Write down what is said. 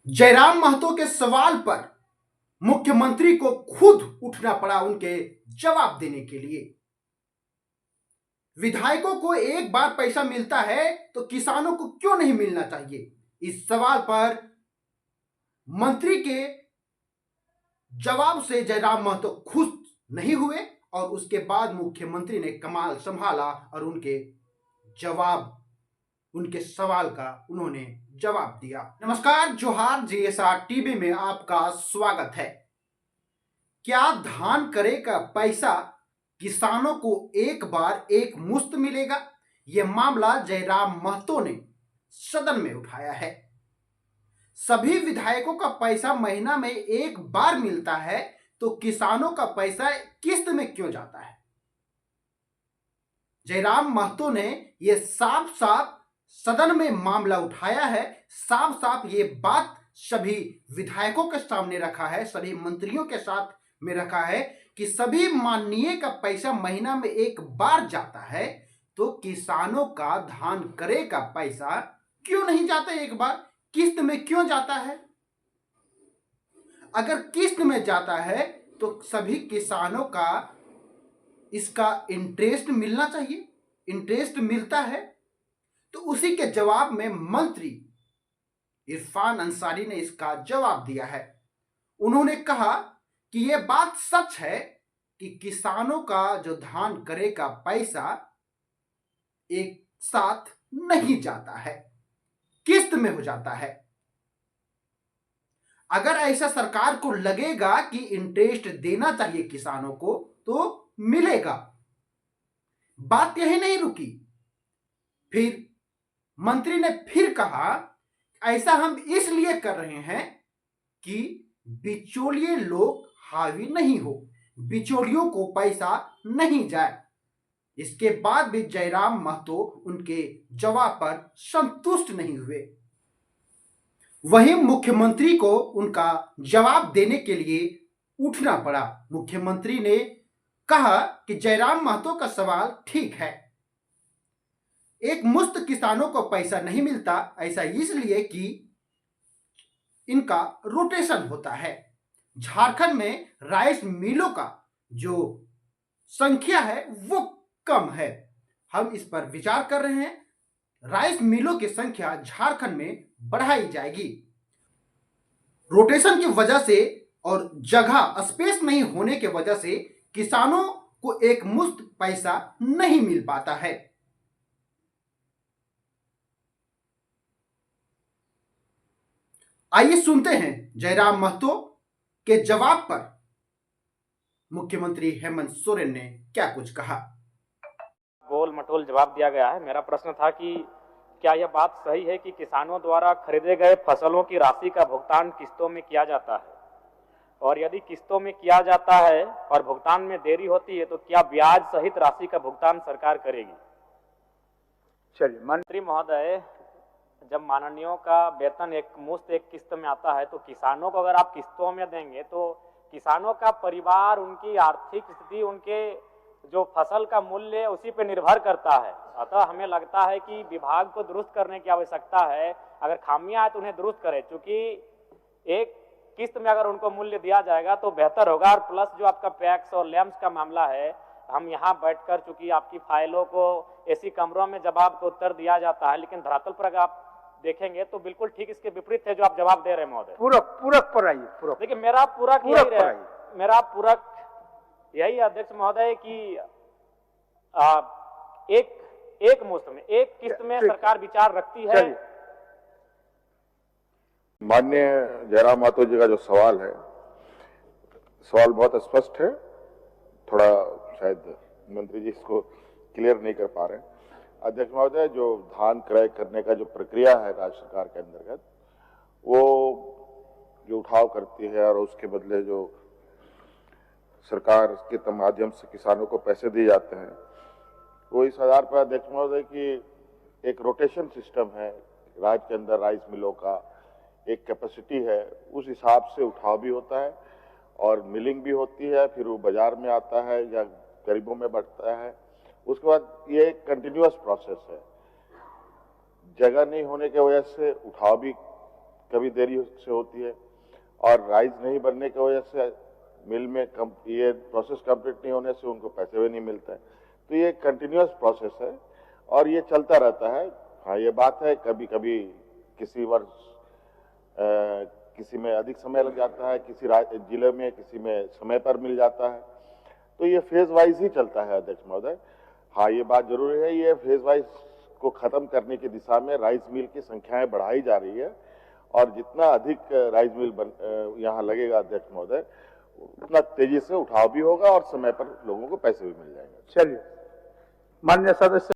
जयराम महतो के सवाल पर मुख्यमंत्री को खुद उठना पड़ा उनके जवाब देने के लिए। विधायकों को एक बार पैसा मिलता है तो किसानों को क्यों नहीं मिलना चाहिए? इस सवाल पर मंत्री के जवाब से जयराम महतो खुश नहीं हुए और उसके बाद मुख्यमंत्री ने कमाल संभाला और उनके सवाल का उन्होंने जवाब दिया। नमस्कार, जोहार, जीएसआर टीवी में आपका स्वागत है। क्या धान करे का पैसा किसानों को एक बार एक मुश्त मिलेगा? यह मामला जयराम महतो ने सदन में उठाया है। सभी विधायकों का पैसा महीना में एक बार मिलता है तो किसानों का पैसा किस्त में क्यों जाता है? जयराम महतो ने यह साफ साफ सदन में मामला उठाया है, साफ साफ ये बात सभी विधायकों के सामने रखा है, सभी मंत्रियों के साथ में रखा है कि सभी माननीय का पैसा महीना में एक बार जाता है तो किसानों का धान करे का पैसा क्यों नहीं जाता एक बार? किस्त में क्यों जाता है? अगर किस्त में जाता है तो सभी किसानों का इसका इंटरेस्ट मिलना चाहिए। इंटरेस्ट मिलता है तो उसी के जवाब में मंत्री इरफान अंसारी ने इसका जवाब दिया है। उन्होंने कहा कि यह बात सच है कि किसानों का जो धान करे का पैसा एक साथ नहीं जाता है, किस्त में हो जाता है। अगर ऐसा सरकार को लगेगा कि इंटरेस्ट देना चाहिए किसानों को तो मिलेगा। बात यही नहीं रुकी, फिर मंत्री ने फिर कहा ऐसा हम इसलिए कर रहे हैं कि बिचौलिए लोग हावी नहीं हो, बिचौलियों को पैसा नहीं जाए। इसके बाद भी जयराम महतो उनके जवाब पर संतुष्ट नहीं हुए। वहीं मुख्यमंत्री को उनका जवाब देने के लिए उठना पड़ा। मुख्यमंत्री ने कहा कि जयराम महतो का सवाल ठीक है, एक मुश्त किसानों को पैसा नहीं मिलता, ऐसा इसलिए कि इनका रोटेशन होता है। झारखंड में राइस मिलों का जो संख्या है वो कम है। हम इस पर विचार कर रहे हैं, राइस मिलों की संख्या झारखंड में बढ़ाई जाएगी। रोटेशन की वजह से और जगह स्पेस नहीं होने की वजह से किसानों को एक मुश्त पैसा नहीं मिल पाता है। आइए सुनते हैं जयराम महतो के जवाब पर मुख्यमंत्री हेमंत सोरेन ने क्या कुछ कहा। गोल मटोल जवाब दिया गया है। मेरा प्रश्न था कि क्या यह बात सही है कि किसानों द्वारा खरीदे गए फसलों की राशि का भुगतान किस्तों में किया जाता है, और यदि किस्तों में किया जाता है और भुगतान में देरी होती है तो क्या ब्याज सहित राशि का भुगतान सरकार करेगी? चलिए, मंत्री महोदय, जब माननीयों का वेतन एक मुश्त एक किस्त में आता है तो किसानों को अगर आप किस्तों में देंगे तो किसानों का परिवार, उनकी आर्थिक स्थिति, उनके जो फसल का मूल्य है उसी पे निर्भर करता है। अतः हमें लगता है कि विभाग को दुरुस्त करने की आवश्यकता है। अगर खामियां है तो उन्हें दुरुस्त करें, क्योंकि एक किस्त में अगर उनको मूल्य दिया जाएगा तो बेहतर होगा। और प्लस जो आपका पैक्स और लैम्स का मामला है, हम यहाँ बैठकर, चूंकि आपकी फाइलों को ऐसी कमरों में जवाब को उत्तर दिया जाता है, लेकिन धरातल पर अगर आप देखेंगे तो बिल्कुल ठीक इसके विपरीत है जो आप जवाब दे रहे हैं महोदय। पूरक पर आइए। पूरक, देखिए मेरा पूरक यही अध्यक्ष महोदय कि एक मुश्त में एक किस्त में सरकार विचार रखती है। माननीय जयराम महतो जी का जो सवाल है, सवाल बहुत स्पष्ट है। थोड़ा शायद मंत्री जी इसको क्लियर नहीं कर पा रहे हैं। अध्यक्ष महोदय, जो धान क्रय करने का जो प्रक्रिया है राज्य सरकार के अंतर्गत, वो जो उठाव करती है और उसके बदले जो सरकार के माध्यम से किसानों को पैसे दिए जाते हैं, वो इस आधार पर अध्यक्ष महोदय की एक रोटेशन सिस्टम है। राज्य के अंदर राइस मिलों का एक कैपेसिटी है, उस हिसाब से उठाव भी होता है और मिलिंग भी होती है, फिर वो बाजार में आता है या गरीबों में बढ़ता है। उसके बाद ये एक कंटिन्यूअस प्रोसेस है। जगह नहीं होने की वजह से उठाव भी कभी देरी से होती है, और राइस नहीं बनने की वजह से मिल में ये प्रोसेस कंप्लीट नहीं होने से उनको पैसे भी नहीं मिलते हैं। तो ये कंटिन्यूअस प्रोसेस है और ये चलता रहता है। हाँ, ये बात है कभी कभी किसी वर्ष किसी में अधिक समय लग जाता है, किसी जिले में किसी में समय पर मिल जाता है, तो ये फेज वाइज ही चलता है अध्यक्ष महोदय। हाँ, ये बात जरूरी है, ये फेज वाइज को खत्म करने की दिशा में राइस मिल की संख्याएं बढ़ाई जा रही है और जितना अधिक राइस मिल यहाँ लगेगा अध्यक्ष महोदय, उतना तेजी से उठाव भी होगा और समय पर लोगों को पैसे भी मिल जाएंगे। चलिए, माननीय सदस्य।